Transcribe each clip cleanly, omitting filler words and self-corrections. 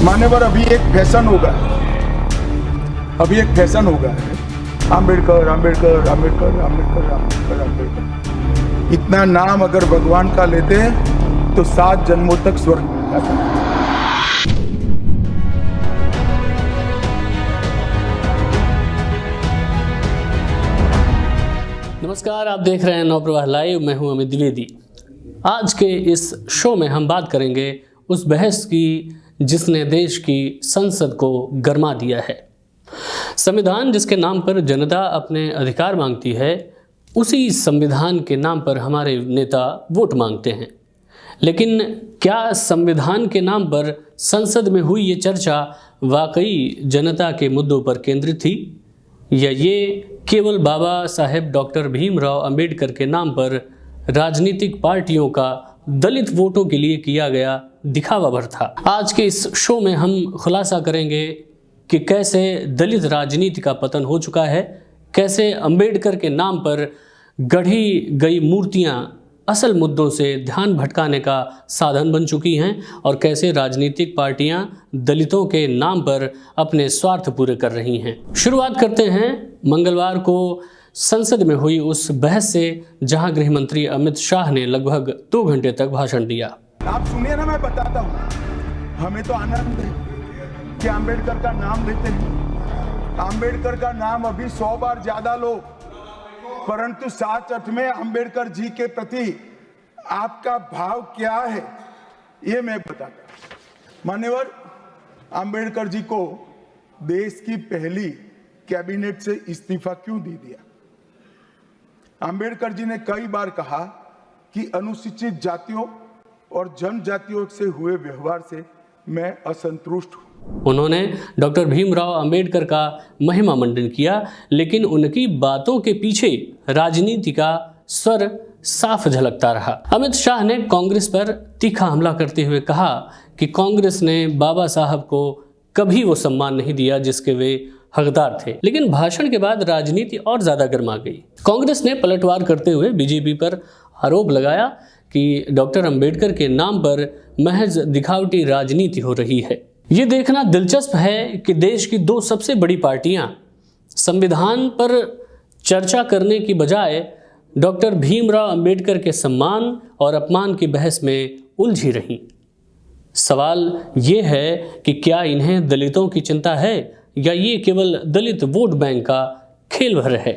मान्यवर, अभी एक फैशन होगा, आम्बेडकर आम्बेडकर आम्बेडकर आम्बेडकर आम्बेडकर आम्बेडकर। इतना नाम अगर भगवान का लेते हैं तो 7 जन्मों तक स्वर्ग मिलता था। नमस्कार, आप देख रहे हैं नवप्रवाह लाइव। मैं हूं अमित द्विवेदी। आज के इस शो में हम बात करेंगे उस बहस की जिसने देश की संसद को गरमा दिया है। संविधान जिसके नाम पर जनता अपने अधिकार मांगती है, उसी संविधान के नाम पर हमारे नेता वोट मांगते हैं। लेकिन क्या संविधान के नाम पर संसद में हुई ये चर्चा वाकई जनता के मुद्दों पर केंद्रित थी, या ये केवल बाबा साहेब डॉक्टर भीमराव अंबेडकर के नाम पर राजनीतिक पार्टियों का दलित वोटों के लिए किया गया दिखावा भर था? आज के इस शो में हम खुलासा करेंगे कि कैसे दलित राजनीति का पतन हो चुका है, कैसे अंबेडकर के नाम पर गढ़ी गई मूर्तियां असल मुद्दों से ध्यान भटकाने का साधन बन चुकी हैं, और कैसे राजनीतिक पार्टियां दलितों के नाम पर अपने स्वार्थ पूरे कर रही हैं। शुरुआत करते हैं मंगलवार को संसद में हुई उस बहस से, जहां गृह मंत्री अमित शाह ने लगभग 2 घंटे तक भाषण दिया। आप सुनिए ना, मैं बताता हूँ। हमें तो आनंद है कि अंबेडकर का नाम लेते हैं। अंबेडकर का नाम अभी 100 बार ज्यादा लो, परंतु साच अर्थ में अंबेडकर जी के प्रति आपका भाव क्या है, ये मैं बताता हूं। मान्यवर, अंबेडकर जी को देश की पहली कैबिनेट से इस्तीफा क्यों दे दिया? अंबेडकर जी ने कई बार कहा कि अनुसूचित जातियों और जनजातियों से हुए व्यवहार से मैं असंतुष्ट हूं। उन्होंने डॉक्टर भीमराव अंबेडकर का महिमा मंडन किया, लेकिन उनकी बातों के पीछे राजनीति का स्वर साफ झलकता रहा। अमित शाह ने कांग्रेस पर तीखा हमला करते हुए कहा कि कांग्रेस ने बाबा साहब को कभी वो सम्मान नहीं दिया जिसके वे हकदार थे। लेकिन भाषण के बाद राजनीति और ज्यादा गर्मा गई। कांग्रेस ने पलटवार करते हुए बीजेपी पर आरोप लगाया कि डॉक्टर अंबेडकर के नाम पर महज दिखावटी राजनीति हो रही है। ये देखना दिलचस्प है कि देश की 2 सबसे बड़ी पार्टियां संविधान पर चर्चा करने की बजाय डॉक्टर भीमराव अंबेडकर के सम्मान और अपमान की बहस में उलझी रहीं। सवाल ये है कि क्या इन्हें दलितों की चिंता है, या ये केवल दलित वोट बैंक का खेल भर है?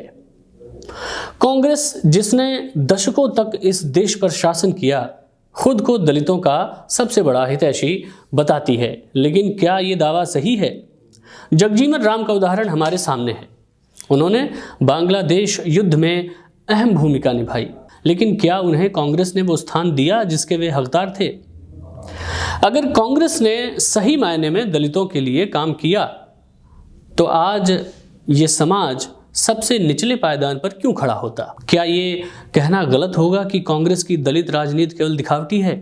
कांग्रेस, जिसने दशकों तक इस देश पर शासन किया, खुद को दलितों का सबसे बड़ा हितैषी बताती है। लेकिन क्या ये दावा सही है? जगजीवन राम का उदाहरण हमारे सामने है। उन्होंने बांग्लादेश युद्ध में अहम भूमिका निभाई, लेकिन क्या उन्हें कांग्रेस ने वो स्थान दिया जिसके वे हकदार थे? अगर कांग्रेस ने सही मायने में दलितों के लिए काम किया, तो आज ये समाज सबसे निचले पायदान पर क्यों खड़ा होता? क्या ये कहना गलत होगा कि कांग्रेस की दलित राजनीति केवल दिखावटी है?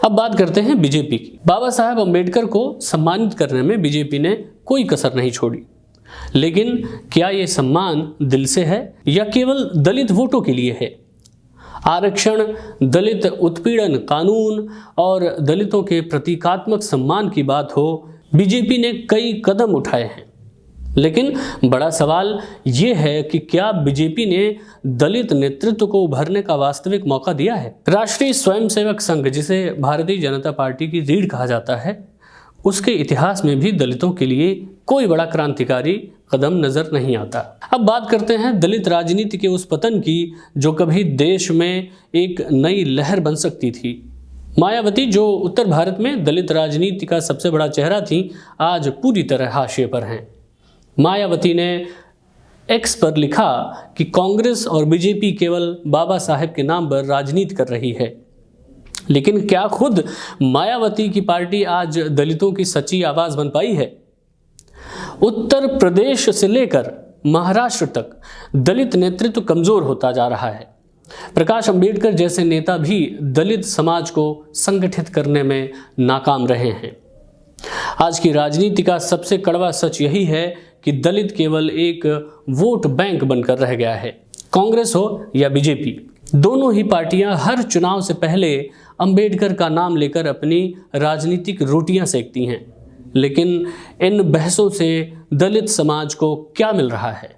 अब बात करते हैं बीजेपी की। बाबा साहब अंबेडकर को सम्मानित करने में बीजेपी ने कोई कसर नहीं छोड़ी। लेकिन क्या ये सम्मान दिल से है, या केवल दलित वोटों के लिए है? आरक्षण, दलित उत्पीड़न कानून और दलितों के प्रतीकात्मक सम्मान की बात हो, बीजेपी ने कई कदम उठाए हैं। लेकिन बड़ा सवाल ये है कि क्या बीजेपी ने दलित नेतृत्व को उभरने का वास्तविक मौका दिया है? राष्ट्रीय स्वयंसेवक संघ, जिसे भारतीय जनता पार्टी की रीढ़ कहा जाता है, उसके इतिहास में भी दलितों के लिए कोई बड़ा क्रांतिकारी कदम नजर नहीं आता। अब बात करते हैं दलित राजनीति के उस पतन की जो कभी देश में एक नई लहर बन सकती थी। मायावती, जो उत्तर भारत में दलित राजनीति का सबसे बड़ा चेहरा थी, आज पूरी तरह हाशिए पर हैं। मायावती ने एक्स पर लिखा कि कांग्रेस और बीजेपी केवल बाबा साहेब के नाम पर राजनीति कर रही है। लेकिन क्या खुद मायावती की पार्टी आज दलितों की सच्ची आवाज बन पाई है? उत्तर प्रदेश से लेकर महाराष्ट्र तक दलित नेतृत्व कमजोर होता जा रहा है। प्रकाश अंबेडकर जैसे नेता भी दलित समाज को संगठित करने में नाकाम रहे हैं। आज की राजनीति का सबसे कड़वा सच यही है कि दलित केवल एक वोट बैंक बनकर रह गया है। कांग्रेस हो या बीजेपी, दोनों ही पार्टियां हर चुनाव से पहले अंबेडकर का नाम लेकर अपनी राजनीतिक रोटियां सेकती हैं। लेकिन इन बहसों से दलित समाज को क्या मिल रहा है?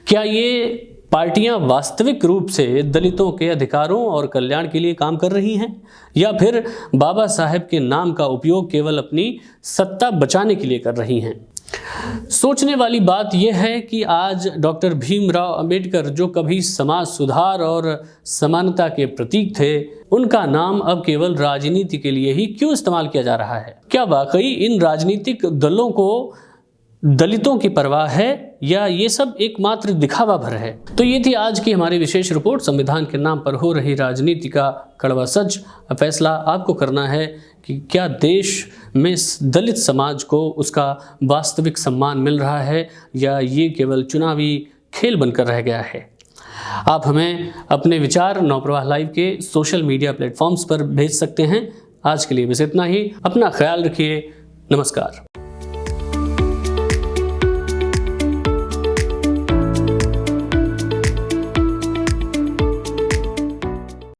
क्या ये पार्टियां वास्तविक रूप से दलितों के अधिकारों और कल्याण के लिए काम कर रही हैं, या फिर बाबा साहेब के नाम का उपयोग केवल अपनी सत्ता बचाने के लिए कर रही हैं? सोचने वाली बात यह है कि आज डॉक्टर भीमराव अंबेडकर, जो कभी समाज सुधार और समानता के प्रतीक थे, उनका नाम अब केवल राजनीति के लिए ही क्यों इस्तेमाल किया जा रहा है? क्या वाकई इन राजनीतिक दलों को दलितों की परवाह है, या ये सब एकमात्र दिखावा भर है? तो ये थी आज की हमारी विशेष रिपोर्ट। संविधान के नाम पर हो रही राजनीति का कड़वा सच। फैसला आपको करना है कि क्या देश में दलित समाज को उसका वास्तविक सम्मान मिल रहा है, या ये केवल चुनावी खेल बनकर रह गया है। आप हमें अपने विचार नवप्रवाह लाइव के सोशल मीडिया प्लेटफॉर्म्स पर भेज सकते हैं। आज के लिए बस इतना ही। अपना ख्याल रखिए। नमस्कार।